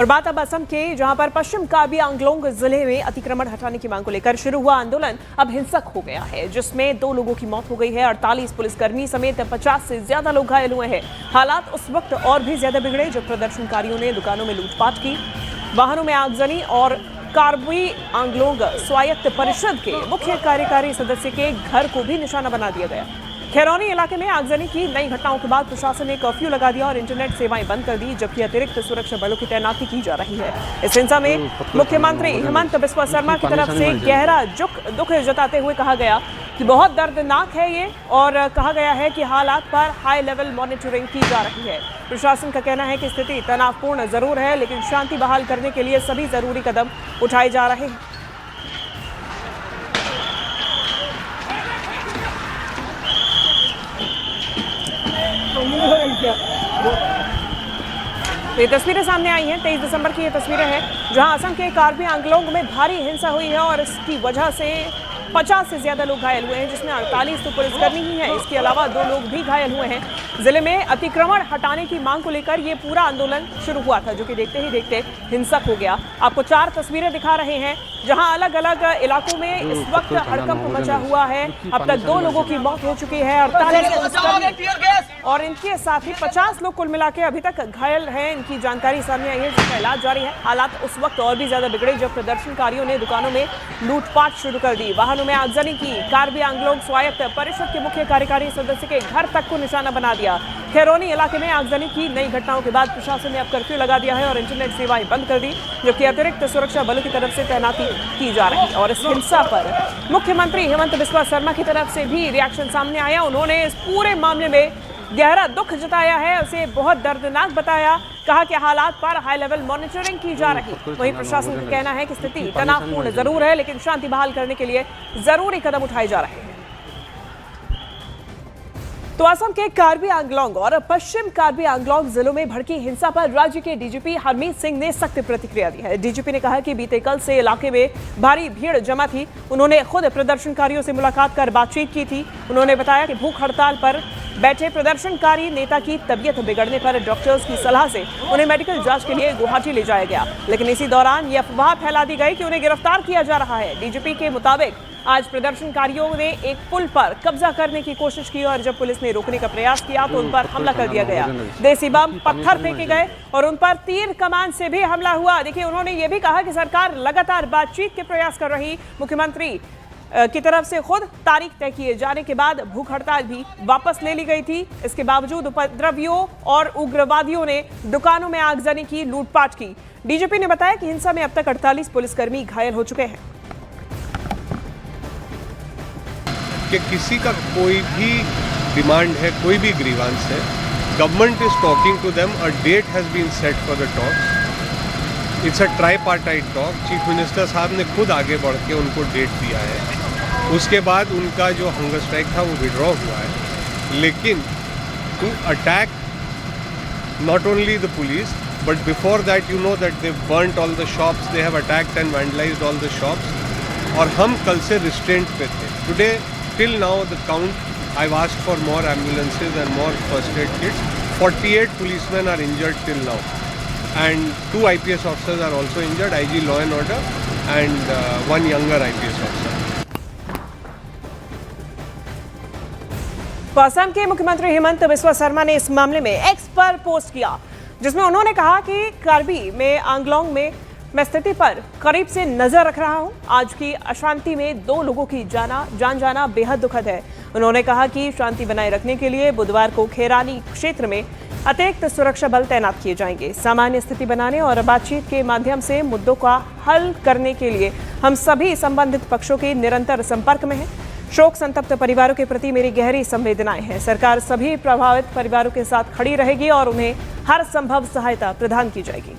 और बात अब असम के, जहां पर पश्चिम कार्बी आंगलोंग जिले में अतिक्रमण हटाने की मांग को लेकर शुरू हुआ आंदोलन अब हिंसक हो गया है, जिसमें 2 लोगों की मौत हो गई है। 48 पुलिसकर्मी समेत 50 से ज्यादा लोग घायल हुए हैं। हालात उस वक्त और भी ज्यादा बिगड़े जब प्रदर्शनकारियों ने दुकानों में लूटपाट की, वाहनों में आगजनी और कार्बी आंगलोंग स्वायत्त परिषद के मुख्य कार्यकारी सदस्य के घर को भी निशाना बना दिया गया। खैरोनी इलाके में आगजनी की नई घटनाओं के बाद प्रशासन ने कर्फ्यू लगा दिया और इंटरनेट सेवाएं बंद कर दी, जबकि अतिरिक्त सुरक्षा बलों की तैनाती की जा रही है। इस हिंसा में मुख्यमंत्री हेमंत बिस्वा शर्मा की तरफ से गहरा दुख जताते हुए कहा गया कि बहुत दर्दनाक है ये, और कहा गया है कि हालात पर हाई लेवल मॉनिटरिंग की जा रही है। प्रशासन का कहना है कि स्थिति तनावपूर्ण जरूर है, लेकिन शांति बहाल करने के लिए सभी जरूरी कदम उठाए जा रहे हैं। ये तस्वीरें सामने आई हैं, 23 दिसंबर की ये तस्वीरें हैं, जहां असम के कार्बी आंगलोंग में भारी हिंसा हुई है और इसकी वजह से 50 से ज्यादा लोग घायल हुए हैं, जिसमें 48 तो पुलिसकर्मी ही हैं। इसके अलावा 2 लोग भी घायल हुए हैं। जिले में अतिक्रमण हटाने की मांग को लेकर ये पूरा आंदोलन शुरू हुआ था, जो कि देखते ही देखते हिंसक हो गया। आपको 4 तस्वीरें दिखा रहे हैं, जहां अलग अलग इलाकों में इस वक्त हड़कंप मचा हुआ है। अब तक 2 लोगों की मौत हो चुकी है, 48 और इनके साथ ही 50 लोग कुल मिला के अभी तक घायल हैं। इनकी जानकारी सामने आई है, जिसका इलाज जारी है। हालात उस वक्त और भी ज्यादा बिगड़े जब प्रदर्शनकारियों ने दुकानों में लूटपाट शुरू कर दी, वाहनों में आगजनी की, कार्बी आंगलोंग स्वायत्त परिषद के मुख्य कार्यकारी सदस्य के घर तक को निशाना बना दिया। खैरोनी इलाके में आगजनी की नई घटनाओं के बाद प्रशासन ने अब कर्फ्यू लगा दिया है और इंटरनेट सेवाएं बंद कर दी, जबकि अतिरिक्त सुरक्षा बलों की तरफ से तैनाती की जा रही है। और इस हिंसा पर मुख्यमंत्री हेमंत बिस्वा शर्मा की तरफ से भी रिएक्शन सामने आया। उन्होंने इस पूरे मामले में गहरा दुख जताया है, उसे बहुत दर्दनाक बताया, कहा कि हालात पर हाई लेवल मॉनिटरिंग की जा रही। वहीं प्रशासन का कहना है कि स्थिति तनावपूर्ण जरूर है, लेकिन शांति बहाल करने के लिए जरूरी कदम उठाए जा रहे हैं। तो असम के कार्बी आंगलोंग और पश्चिम कार्बी आंगलोंग जिलों में भड़की हिंसा पर राज्य के डीजीपी हरमीत सिंह ने सख्त प्रतिक्रिया दी है। डीजीपी ने कहा कि बीते कल से इलाके में भारी भीड़ जमा थी। उन्होंने खुद प्रदर्शनकारियों से मुलाकात कर बातचीत की थी। उन्होंने बताया कि भूख हड़ताल पर बैठे प्रदर्शनकारी नेता की तबीयत बिगड़ने पर डॉक्टर्स की सलाह से उन्हें मेडिकल जांच के लिए गुवाहाटी ले जाया गया, लेकिन इसी दौरान ये अफवाह फैला दी गई कि उन्हें गिरफ्तार किया जा रहा है। डीजीपी के मुताबिक आज प्रदर्शनकारियों ने एक पुल पर कब्जा करने की कोशिश की और जब पुलिस ने रोकने का प्रयास किया तो उन पर हमला कर दिया गया। देसी बम, पत्थर फेंके गए और उन पर तीर कमान से भी हमला हुआ। देखिए, उन्होंने ये भी कहा कि सरकार लगातार बातचीत के प्रयास कर रही। मुख्यमंत्री की तरफ से खुद तारीख तय किए जाने के बाद भूख हड़ताल भी वापस ले ली गई थी। इसके बावजूद उपद्रवियों और उग्रवादियों ने दुकानों में आगजनी की, लूटपाट की। डीजीपी ने बताया कि हिंसा में अब तक 48 पुलिसकर्मी घायल हो चुके हैं। कि किसी का कोई भी डिमांड है, कोई भी ग्रीवांस है, government is talking to them, a date has been set for the talks. It's a tripartite talk. Chief minister साहब ने खुद आगे बढ़ के उनको डेट दिया है। उसके बाद उनका जो हंगर स्ट्राइक था वो विड्रॉ हुआ है। लेकिन to attack not only the police but before that you know that they burnt all the shops, they have attacked and vandalised all the shops. और हम कल से रिस्ट्रेंट पे थे। Today till now the count, I've asked for more ambulances and more first aid kits. 48 policemen are injured till now and 2 IPS officers are also injured, IG Law and Order and 1 younger IPS officer. तो असम के मुख्यमंत्री हेमंत बिस्वा शर्मा ने इस मामले में x पर post किया, जिसमें उन्होंने कहा कि कार्बी में आंगलोंग में मैं स्थिति पर करीब से नजर रख रहा हूं। आज की अशांति में 2 लोगों की जान जाना बेहद दुखद है। उन्होंने कहा कि शांति बनाए रखने के लिए बुधवार को खैरानी क्षेत्र में अतिरिक्त सुरक्षा बल तैनात किए जाएंगे। सामान्य स्थिति बनाने और बातचीत के माध्यम से मुद्दों का हल करने के लिए हम सभी संबंधित पक्षों के निरंतर संपर्क में हैं। शोक संतप्त परिवारों के प्रति मेरी गहरी संवेदनाएं हैं। सरकार सभी प्रभावित परिवारों के साथ खड़ी रहेगी और उन्हें हर संभव सहायता प्रदान की जाएगी।